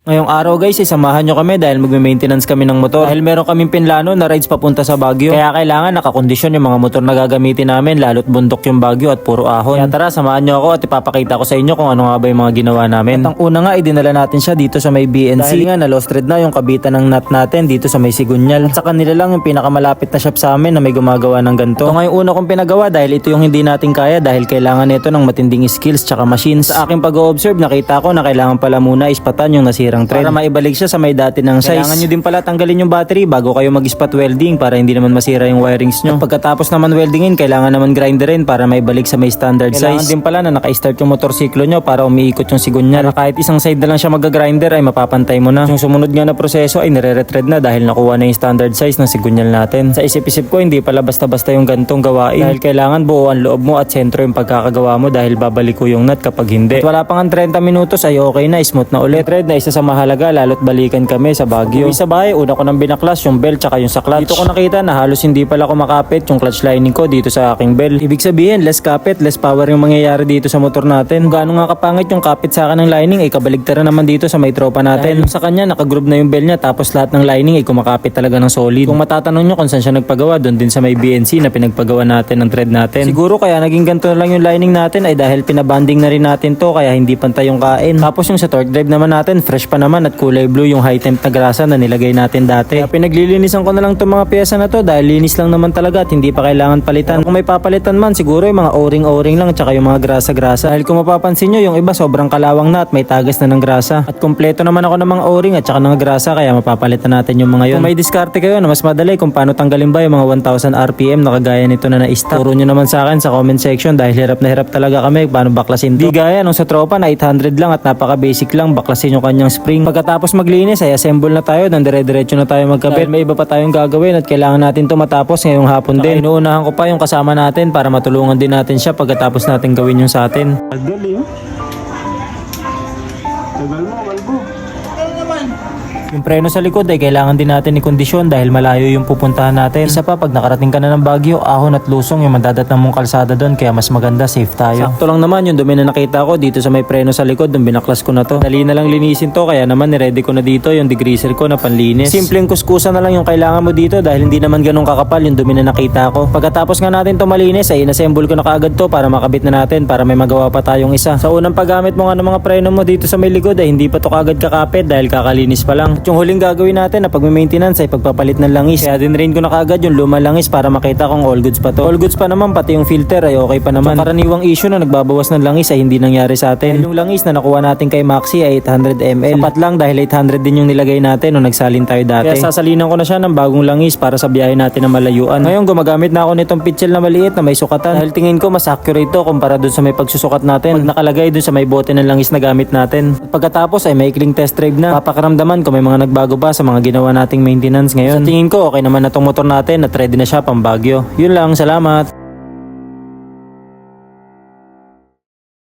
Ngayong araw guys, samahan nyo kami dahil magme-maintenance kami ng motor. Dahil meron kaming pinlano na rides papunta sa Baguio. Kaya kailangan nakakondisyon yung mga motor na gagamitin namin, lalo't bundok yung Baguio at puro ahon. Kaya tara, samahan nyo ako at ipapakita ko sa inyo kung ano nga ba yung mga ginawa namin. At ang una nga, idinala natin siya dito sa may BNC. Dahil nga na lost thread na yung kabitan ng nut natin dito sa may Sigunyal. At sa kanila lang yung pinakamalapit na shop sa amin na may gumagawa ng ganito. Ito nga yung una kong pinagawa dahil ito yung hindi natin kaya dahil kailangan nito ng matinding skills tsaka machines. Sa aking pag-o-observe, nakita ko na kailangan pala muna ispatan yung nasirang thread para maibalik siya sa may dati ng size. Kailangan nyo din pala tanggalin yung battery bago kayo mag-spot welding para hindi naman masira yung wirings nyo. At pagkatapos naman weldingin, kailangan naman grinderin para maibalik sa may standard size. Kailangan din pala na naka-start yung motorsiklo nyo para umiikot yung Sigunyal. Kahit isang side na lang siya mag-grinder ay mapapantay mo na. Yung sumunod nga na proseso ay nire-retread na dahil nakuha na yung standard size ng Sigunyal natin. Sa isip-isip ko, hindi pala basta-basta yung gantong gawain. Dahil kailangan buo ang loob mo at sentro yung pagkakagawa mo dahil babalik ko yung nut kapag hindi. At wala pang 30 minutos ay okay na, smooth na ulit. Thread na isa sa mahalaga lalo't balikan kami sa Baguio. Uwi sa bahay, una ko nang binaklas yung belt tsaka yung sa clutch. Dito ko nakita na halos hindi pala kumakapit yung clutch lining ko dito sa aking belt. Ibig sabihin, less kapit, less power yung mangyayari dito sa motor natin. Kung gaano nga kapangit yung kapit sa akin ng lining ay kabaligtaran naman dito sa may tropa natin. Dahil sa kanya, nakagroove na yung belt niya tapos lahat ng lining ay kumakapit talaga ng solid. Kung matatanong nyo kung saan siya nagpagawa, doon din sa may BNC na pinagpagawa natin ng thread natin. Siguro kaya naging ganito na lang yung lining natin ay dahil pinabanding na rin natin to kaya hindi pantay yung kain. Tapos yung sa torque drive naman natin, fresh pa naman at kulay blue yung high temp na grasa na nilagay natin dati. Kaya pinaglilinisan ko na lang itong mga pyesa na to dahil linis lang naman talaga at hindi pa kailangan palitan. Kung may papalitan man, siguro yung mga o-ring lang tsaka yung mga grasa-grasa. Dahil kung mapapansin nyo, yung iba sobrang kalawang na at may tagas na ng grasa. At kompleto naman ako ng mga o-ring at tsaka ng grasa kaya mapapalitan natin yung mga yun. Kung may diskarte kayo na mas madali kung paano tanggalin ba yung mga 1000 RPM na kagaya nito na na-stop, turo nyo naman sa akin sa comment section dahil hirap na hirap talaga kami paano baklasin to. Di gaya nung sa tropa na 800 lang at napaka basic lang baklasin yung kanyang spring. Pagkatapos maglinis ay assemble na tayo, nang dire-diretso na tayo magkabit. May iba pa tayong gagawin at kailangan natin to matapos ngayong hapon din. Inuunahan ko pa yung kasama natin para matulungan din natin siya pagkatapos natin gawin yung sa atin. Tagal mo, kalbo. Yung preno sa likod ay kailangan din natin i-kondisyon dahil malayo yung pupuntahan natin. Isa pa, pag nakarating ka na ng Baguio, ahon at lusong yung madadatnan mong kalsada doon kaya mas maganda, safe tayo. Sakto lang naman yung dumi na nakita ko dito sa may preno sa likod, nung binaklas ko na to. Dali na lang linisin to kaya naman niready ko na dito yung degreaser ko na panlinis. Simpleng kuskusan na lang yung kailangan mo dito dahil hindi naman ganun kakapal yung dumi na nakita ko. Pagkatapos nga natin to malinis ay inassemble ko na kaagad to para makabit na natin para may magawa pa tayong isa. Sa unang paggamit mo nga ng mga preno mo dito sa may likod ay hindi pa to kaagad kakapit dahil kakalinis pa lang. At yung huling gagawin natin na pag-maintenance ay pagpapalit ng langis. Kaya din rin ko na kaagad yung lumang langis para makita kung all goods pa to. All goods pa naman, pati yung filter ay okay pa naman. So, karaniwang issue na nagbabawas ng langis ay hindi nangyari sa atin. Yung langis na nakuha natin kay Maxi ay 800 ml. Sapat lang dahil 800 din yung nilagay natin nung nagsalin tayo dati. Kaya sasalinan ko na siya ng bagong langis para sa biyahe natin na malayuan. Ngayon gumagamit na ako nitong pitchel na maliit na may sukatan. Dahil tingin ko mas accurate to kumpara dun sa may pagsusukat natin. Pag nakalagay dun sa may bote ng langis na gamit natin. At pagkatapos ay maikling test drive na. Papakaramdaman kung may mga nagbago ba sa mga ginawa nating maintenance ngayon. Sa tingin ko okay naman na tong motor natin at ready na siya pang Baguio. Yun lang, salamat.